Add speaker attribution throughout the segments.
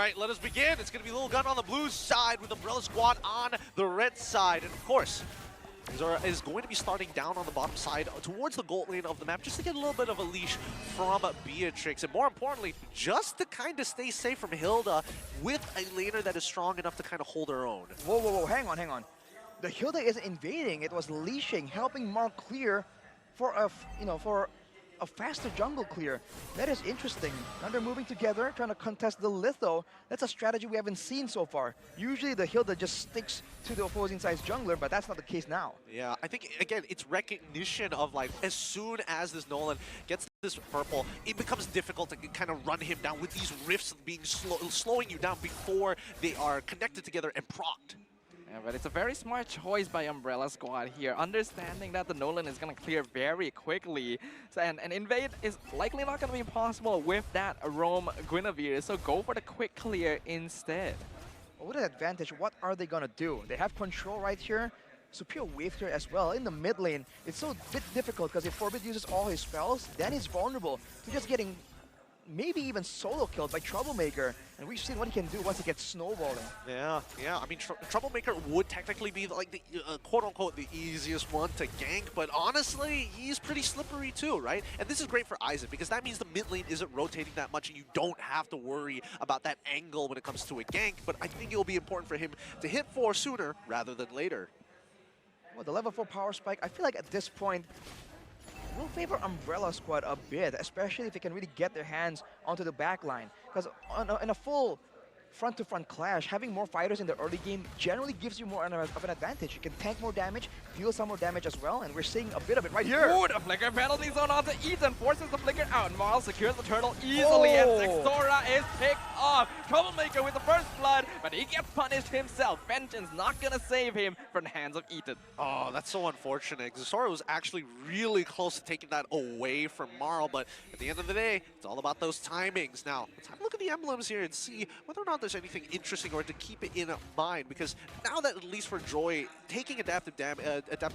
Speaker 1: right, let us begin. It's going to be LILGUN on the blue side with Umbrella Squad on the red side. And of course, Zora is going to be starting down on the bottom side towards the gold lane of the map just to get a little bit of a leash from Beatrix. And more importantly, just to kind of stay safe from Hilda with a laner that is strong enough to kind of hold her own.
Speaker 2: Whoa, whoa, whoa, hang on. The Hilda isn't invading, it was leashing, helping Mark clear for a faster jungle clear. That is interesting. Now they're moving together, trying to contest the litho. That's a strategy we haven't seen so far. Usually the Hilda just sticks to the opposing side's jungler, but that's not the case now.
Speaker 1: Yeah, I think, again, it's recognition of, like, as soon as this Nolan gets this purple, it becomes difficult to kind of run him down with these rifts being slowing you down before they are connected together and procced.
Speaker 3: Yeah, but it's a very smart choice by Umbrella Squad here, understanding that the Nolan is going to clear very quickly. So, and invade is likely not going to be possible with that roam Guinevere, so go for the quick clear instead.
Speaker 2: With an advantage, what are they going to do? They have control right here. Superior wave clear as well. In the mid lane, it's so bit difficult because if Forbid uses all his spells, then he's vulnerable to just getting maybe even solo killed by Troublemaker. And we've seen what he can do once he gets snowballing.
Speaker 1: Yeah. I mean, Troublemaker would technically be like the quote-unquote the easiest one to gank, but honestly, he's pretty slippery too, right? And this is great for Isaac because that means the mid lane isn't rotating that much and you don't have to worry about that angle when it comes to a gank, but I think it'll be important for him to hit 4 sooner rather than later.
Speaker 2: Well, the level 4 power spike, I feel like at this point, will favor Umbrella Squad a bit, especially if they can really get their hands onto the back line. Because in a full front-to-front clash, having more fighters in the early game generally gives you more of an advantage. You can tank more damage, deal some more damage as well, and we're seeing a bit of it right here.
Speaker 3: Ooh, the flicker penalty zone onto Ethan, forces the flicker out. Marl secures the turtle easily, and Zexora is picked off. Troublemaker with the first blood, but he gets punished himself. Vengeance not gonna save him from the hands of Ethan.
Speaker 1: Oh, that's so unfortunate. Zexora was actually really close to taking that away from Marl, but at the end of the day, it's all about those timings. Now, let's have a look at the emblems here and see whether or not there's anything interesting or to keep it in mind, because now that at least for Joy, taking adaptive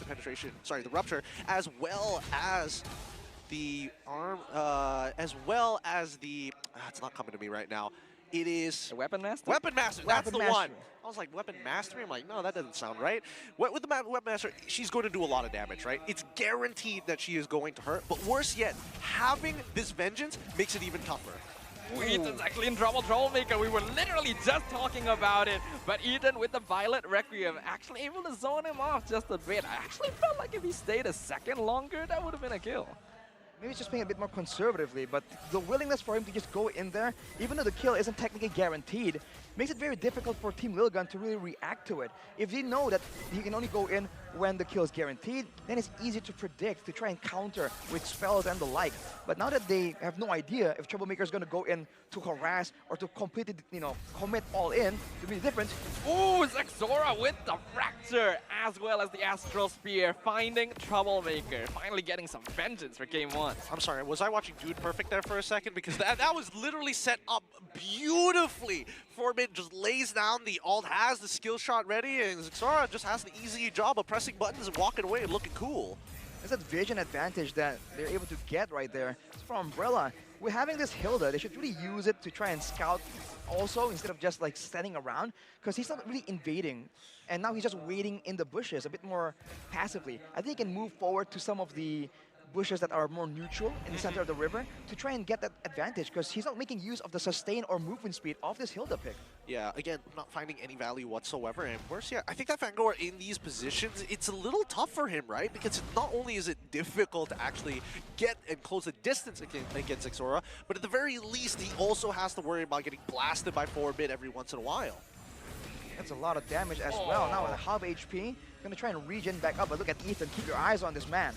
Speaker 1: penetration, sorry, the rupture, as well as the arm, as well as the, it's not coming to me right now. It is
Speaker 3: The Weapon Master?
Speaker 1: Weapon Master, that's the one. I was like, Weapon Mastery? I'm like, no, that doesn't sound right. With the Weapon Master, she's going to do a lot of damage, right? It's guaranteed that she is going to hurt, but worse yet, having this Vengeance makes it even tougher.
Speaker 3: Ooh, Ethan's actually in trouble, Troublemaker. We were literally just talking about it. But Ethan with the Violet Requiem actually able to zone him off just a bit. I actually felt like if he stayed a second longer, that would have been a kill.
Speaker 2: Maybe he's just playing a bit more conservatively, but the willingness for him to just go in there, even though the kill isn't technically guaranteed, makes it very difficult for Team LILGUN to really react to it. If they know that he can only go in when the kill is guaranteed, then it's easy to predict, to try and counter with spells and the like. But now that they have no idea if Troublemaker is going to go in to harass or to completely, commit all in, to be different.
Speaker 3: Ooh, Zexora with the Fracture, as well as the Astral Spear, finding Troublemaker, finally getting some vengeance for game 1.
Speaker 1: I'm sorry, was I watching Dude Perfect there for a second? Because that was literally set up beautifully. Forbid just lays down the ult, has the skill shot ready, and Zexora just has the easy job of pressing buttons and walking away and looking cool.
Speaker 2: There's that vision advantage that they're able to get right there. So for Umbrella, we're having this Hilda, they should really use it to try and scout also instead of just like standing around, because he's not really invading. And now he's just waiting in the bushes a bit more passively. I think he can move forward to some of the bushes that are more neutral in the center of the river to try and get that advantage, because he's not making use of the sustain or movement speed of this Hilda pick.
Speaker 1: Yeah, again, not finding any value whatsoever. And worse, yeah, I think that Fangor in these positions, it's a little tough for him, right? Because not only is it difficult to actually get and close the distance against Zexora, but at the very least, he also has to worry about getting blasted by Forbid every once in a while.
Speaker 2: That's a lot of damage as well. Now with a half HP, gonna try and regen back up, but look at Ethan, keep your eyes on this man.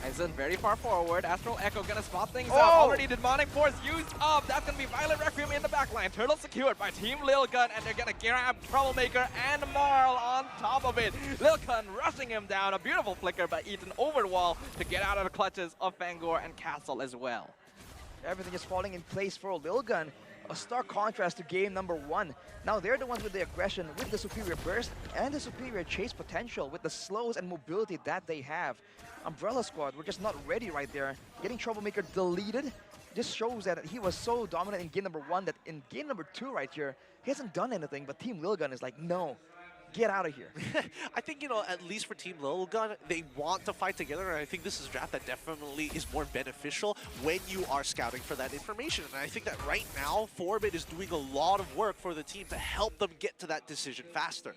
Speaker 3: Aizen very far forward. Astral Echo gonna spot things out. Already Demonic Force used up. That's gonna be Violet Requiem in the backline. Turtle secured by Team LILGUN, and they're gonna grab Troublemaker and Marl on top of it. LILGUN rushing him down. A beautiful flicker by Ethan over the wall to get out of the clutches of Fangor and Castle as well.
Speaker 2: Everything is falling in place for LILGUN. A stark contrast to game number 1. Now they're the ones with the aggression, with the superior burst, and the superior chase potential, with the slows and mobility that they have. Umbrella Squad, we're just not ready right there. Getting Troublemaker deleted, just shows that he was so dominant in game number 1 that in game number 2 right here, he hasn't done anything, but Team LILGUN is like, no, get out of here.
Speaker 1: I think, you know, at least for Team LILGUN, they want to fight together, and I think this is a draft that definitely is more beneficial when you are scouting for that information. And I think that right now, Forbit is doing a lot of work for the team to help them get to that decision faster.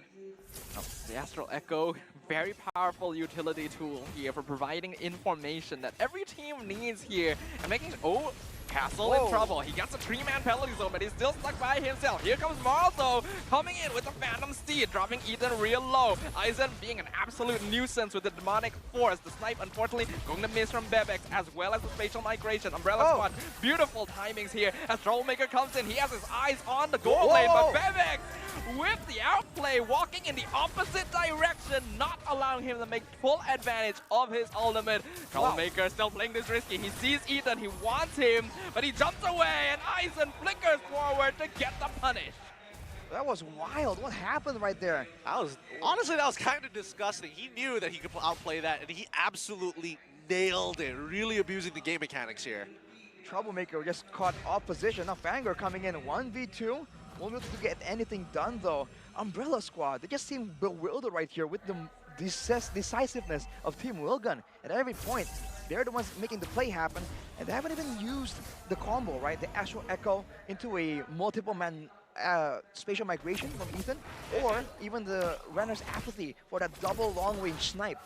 Speaker 3: Oh, the Astral Echo, very powerful utility tool here for providing information that every team needs here and making. Oh, Castle in trouble. He gets a 3-man penalty zone, but he's still stuck by himself. Here comes Marl coming in with the Phantom Steed, dropping Ethan real low. Aizen being an absolute nuisance with the Demonic Force. The snipe, unfortunately, going to miss from Bebex, as well as the spatial migration. Umbrella Squad, beautiful timings here as Troublemaker comes in. He has his eyes on the goal lane, but Bebex with the outplay, walking in the opposite direction, not allowing him to make full advantage of his ultimate. Troublemaker still playing this risky. He sees Ethan, he wants him, but he jumps away, and Aizen flickers forward to get the punish.
Speaker 2: That was wild. What happened right there?
Speaker 1: Honestly, that was kind of disgusting. He knew that he could outplay that, and he absolutely nailed it, really abusing the game mechanics here.
Speaker 2: Troublemaker just caught off position. Now Fangor coming in 1v2. Won't be able to get anything done though. Umbrella Squad, they just seem bewildered right here with the decisiveness of Team LILGUN. At every point, they're the ones making the play happen, and they haven't even used the combo, right? The Astral Echo into a multiple-man spatial migration from Ethan, or even the Renner's Apathy for that double long-range snipe.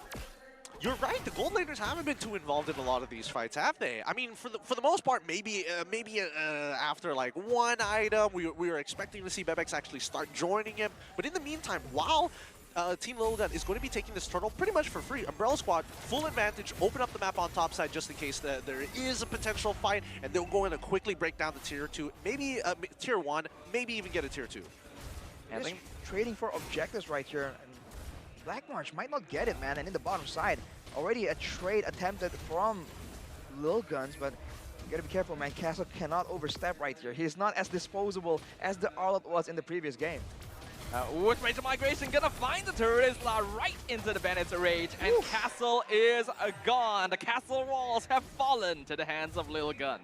Speaker 1: You're right. The gold laners haven't been too involved in a lot of these fights, have they? I mean, for the most part, maybe after like one item, we were expecting to see Bebex actually start joining him. But in the meantime, while Team LILGUN is going to be taking this turtle pretty much for free, Umbrella Squad, full advantage, open up the map on top side just in case that there is a potential fight, and they'll go in and quickly break down the tier 2, maybe tier 1, maybe even get a tier 2.
Speaker 2: Just trading for objectives right here. Black March might not get it, man, and in the bottom side, already a trade attempted from LILGUNs, but you gotta be careful, man. Castle cannot overstep right here. He's not as disposable as the Arlott was in the previous game.
Speaker 3: With Spatial Migration, gonna find the Turisla right into the Bandit's Rage, and Castle is gone. The castle walls have fallen to the hands of LILGUN.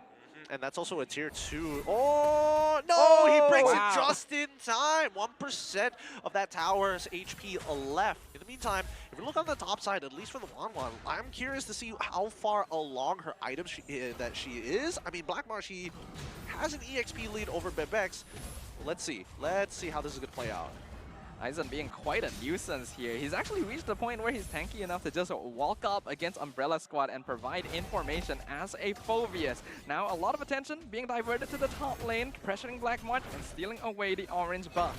Speaker 1: And that's also a tier 2. Oh, no! He breaks it just in time. 1% of that tower's HP left. In the meantime, if we look on the top side, at least for the Wanwan, I'm curious to see how far along her item that she is. I mean, Black Marsh, she has an EXP lead over Bebex. Let's see. Let's see how this is going to play out.
Speaker 3: Aizen being quite a nuisance here. He's actually reached the point where he's tanky enough to just walk up against Umbrella Squad and provide information as a Phoveus. Now a lot of attention being diverted to the top lane, pressuring Black March and stealing away the orange buff.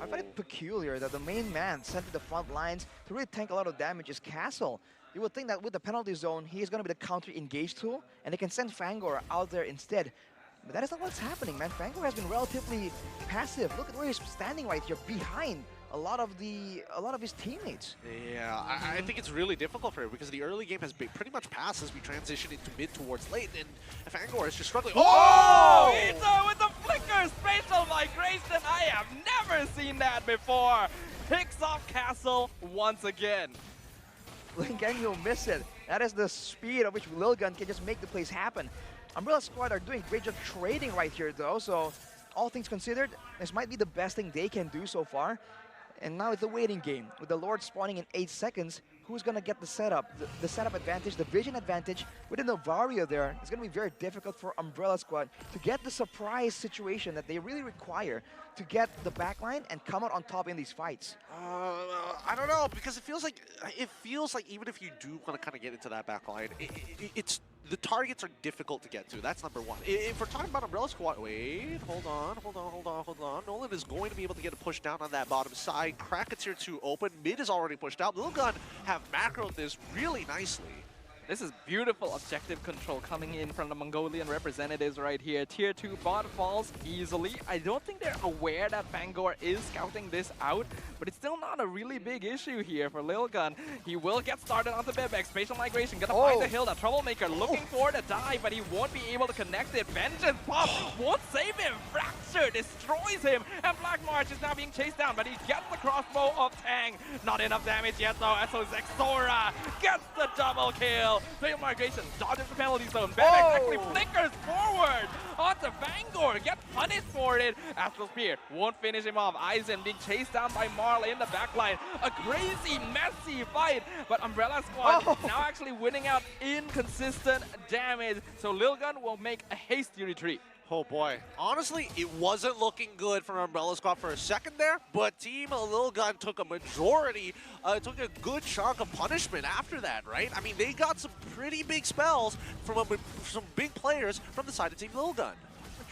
Speaker 2: I find it peculiar that the main man sent to the front lines to really tank a lot of damage is Castle. You would think that with the penalty zone, he's going to be the counter-engage tool, and they can send Fangor out there instead. But that is not what's happening, man. Fangor has been relatively passive. Look at where he's standing right here, behind a lot of his teammates.
Speaker 1: Yeah, I think it's really difficult for him because the early game has been pretty much passed as we transition into mid towards late, and Fangor is just struggling.
Speaker 3: Oh! Ito with the flicker spatial migration. I have never seen that before. Picks off Castle once again.
Speaker 2: Lingan, you'll miss it. That is the speed at which LILGUN can just make the plays happen. Umbrella Squad are doing a great job trading right here though, so all things considered, this might be the best thing they can do so far. And now it's a waiting game. With the Lord spawning in 8 seconds, who's going to get the setup? The setup advantage, the vision advantage. With the Novaria there, it's going to be very difficult for Umbrella Squad to get the surprise situation that they really require to get the backline and come out on top in these fights.
Speaker 1: I don't know, because it feels like even if you do want to kind of get into that backline, it's the targets are difficult to get to. That's number one. If we're talking about Umbrella Squad, wait, hold on. Nolan is going to be able to get a push down on that bottom side. Crack a tier 2 open. Mid is already pushed out. LILGUN have macroed this really nicely.
Speaker 3: This is beautiful objective control coming in from the Mongolian representatives right here. Tier 2 bot falls easily. I don't think they're aware that Fangor is scouting this out, but it's still not a really big issue here for LILGUN. He will get started on the Bebex. Spatial migration, gonna find the Hilda. Troublemaker looking for the dive, but he won't be able to connect it. Vengeance pop won't save him. Fracture destroys him, and Black March is now being chased down, but he gets the crossbow of Tang. Not enough damage yet though, so Zexora gets the double kill. kill. Fatal migration, dodges the penalty zone. Bebex actually flickers forward onto Fangor. Gets punished for it. Astral Spear won't finish him off. Aizen being chased down by Marl in the backline. A crazy, messy fight. But Umbrella Squad now actually winning out inconsistent damage. So LILGUN will make a hasty retreat.
Speaker 1: Oh boy, honestly, it wasn't looking good for Umbrella Squad for a second there, but Team LILGUN took a majority, took a good chunk of punishment after that, right? I mean, they got some pretty big spells from some big players from the side of Team LILGUN.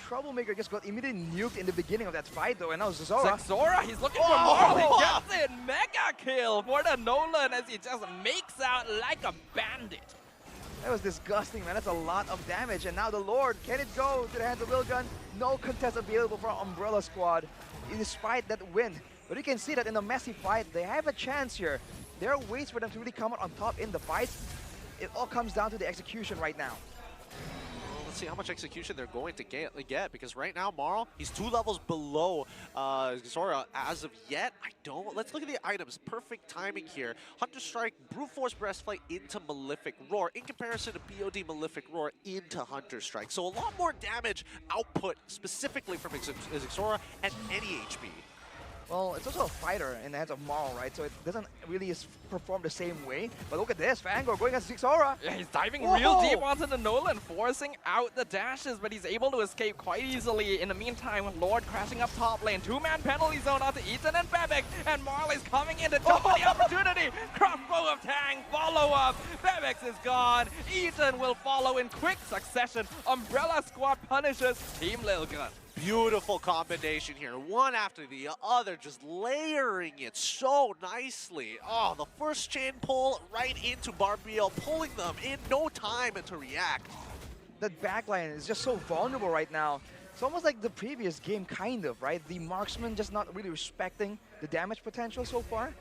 Speaker 2: Troublemaker just got immediately nuked in the beginning of that fight though, and now Zora.
Speaker 3: Zora, he's looking for Marl. He gets it. Mega kill for the Nolan as he just makes out like a bandit.
Speaker 2: That was disgusting, man. That's a lot of damage. And now the Lord, can it go to the hands of LILGUN? No contest available for Umbrella Squad, despite that win. But you can see that in a messy fight, they have a chance here. There are ways for them to really come out on top in the fight. It all comes down to the execution right now.
Speaker 1: Let's see how much execution they're going to get, because right now Marl, he's 2 levels below Zora as of yet. Let's look at the items. Perfect timing here. Hunter Strike, Brute Force Breastplate into Malefic Roar in comparison to BOD Malefic Roar into Hunter Strike. So a lot more damage output specifically from Zora at any HP.
Speaker 2: Well, it's also a fighter in the hands of Marl, right? So it doesn't really perform the same way. But look at this, Fangor going against Zora.
Speaker 3: Yeah, he's diving real deep onto the Nolan, forcing out the dashes, but he's able to escape quite easily. In the meantime, Lord crashing up top lane. 2-man penalty zone onto Ethan and Bebex, and Marl is coming in to jump on the opportunity. Crossbow of Tang, follow up. Bebex is gone. Ethan will follow in quick succession. Umbrella Squad punishes Team LILGUN.
Speaker 1: Beautiful combination here, one after the other, just layering it so nicely. Oh, the first chain pull right into Barbiel, pulling them in no time to react.
Speaker 2: That backline is just so vulnerable right now. It's almost like the previous game, kind of, right? The marksman just not really respecting the damage potential so far.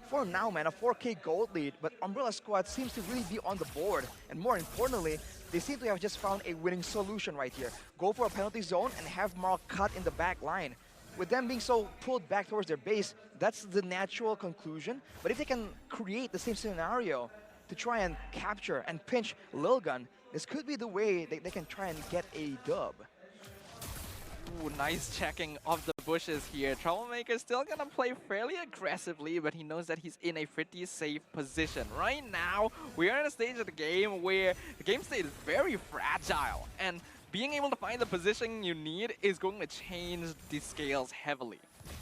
Speaker 2: For now, man, a 4K gold lead, but Umbrella Squad seems to really be on the board. And more importantly, they seem to have just found a winning solution right here. Go for a penalty zone and have Marl cut in the back line. With them being so pulled back towards their base, that's the natural conclusion. But if they can create the same scenario to try and capture and pinch LILGUN, this could be the way they can try and get a dub.
Speaker 3: Ooh, nice checking of the bushes here. Troublemaker still gonna play fairly aggressively, but he knows that he's in a pretty safe position. Right now, we are in a stage of the game where the game state is very fragile, and being able to find the position you need is going to change the scales heavily.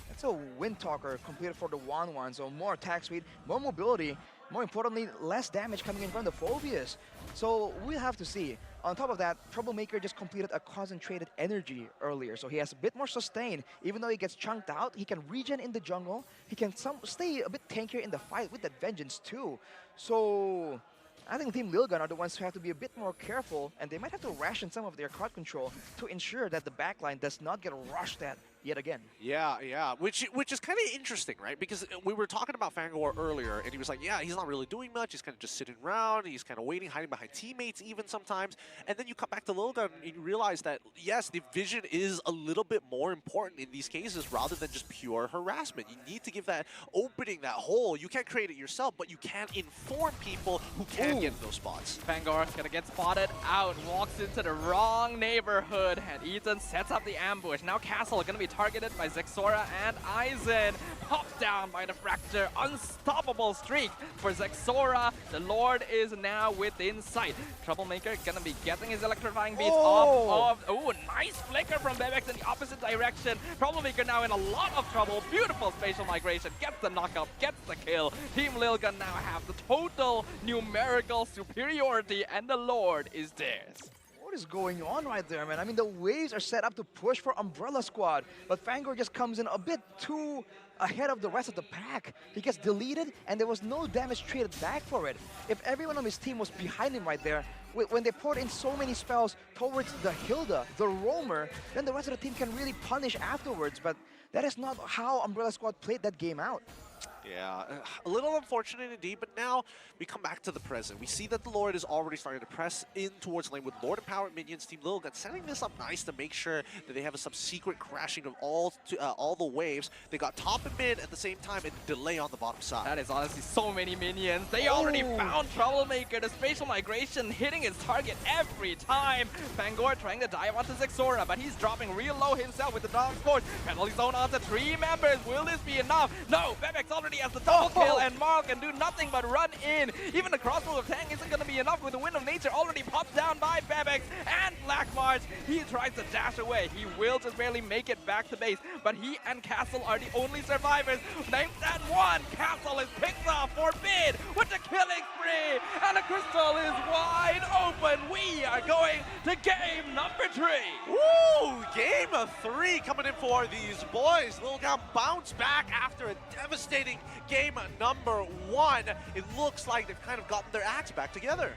Speaker 2: That's a Wind Talker completed for the 1-1, so more attack speed, more mobility, more importantly, less damage coming in from the Phobias. So we'll have to see. On top of that, Troublemaker just completed a concentrated energy earlier, so he has a bit more sustain. Even though he gets chunked out, he can regen in the jungle. He can stay a bit tankier in the fight with that Vengeance too. So I think Team LILGUN are the ones who have to be a bit more careful, and they might have to ration some of their crowd control to ensure that the backline does not get rushed at yet again.
Speaker 1: Yeah, which is kind of interesting, right? Because we were talking about Fangor earlier, and he was like, yeah, he's not really doing much. He's kind of just sitting around. He's kind of waiting, hiding behind teammates even sometimes. And then you come back to LILGUN and you realize that, yes, the vision is a little bit more important in these cases rather than just pure harassment. You need to give that opening, that hole. You can't create it yourself, but you can inform people who can get in those spots.
Speaker 3: Fangor gonna get spotted out, walks into the wrong neighborhood, and Ethan sets up the ambush. Now Castle gonna be targeted by Zexora and Aizen. Popped down by the Fracture. Unstoppable streak for Zexora. The Lord is now within sight. Troublemaker gonna be getting his electrifying beats off of... Oh, nice flicker from Bebex in the opposite direction. Troublemaker now in a lot of trouble. Beautiful spatial migration. Gets the knockup, gets the kill. Team LILGUN now have the total numerical superiority, and the Lord is theirs.
Speaker 2: What is going on right there, man? I mean, the waves are set up to push for Umbrella Squad, but Fangor just comes in a bit too ahead of the rest of the pack. He gets deleted, and there was no damage traded back for it. If everyone on his team was behind him right there, when they poured in so many spells towards the Hilda, the roamer, then the rest of the team can really punish afterwards. But that is not how Umbrella Squad played that game out.
Speaker 1: Yeah, a little unfortunate indeed, but now we come back to the present. We see that the Lord is already starting to press in towards lane with Lord Empowered minions. Team LILGUN setting this up nice to make sure that they have a subsequent crashing of all the waves. They got top and mid at the same time and delay on the bottom side.
Speaker 3: That is honestly so many minions. They already found Troublemaker. The spatial migration hitting his target every time. Fangor trying to dive onto Zexora, but he's dropping real low himself with the Dark Force. Penalty zone onto 3 members. Will this be enough? No, Bebek's already has the double kill, and Marl can do nothing but run in. Even the crossbow of Tang isn't going to be enough with the Wind of Nature already popped down by Bebek and Black March. He tries to dash away. He will just barely make it back to base, but he and Castle are the only survivors. Named that one, Castle is picked off for Bid with the killing spree, and the crystal is wide open. We are going to game number 3.
Speaker 1: Woo! Game of 3 coming in for these boys. LILGUN bounce back after a devastating game number 1. It looks like they've kind of gotten their acts back together.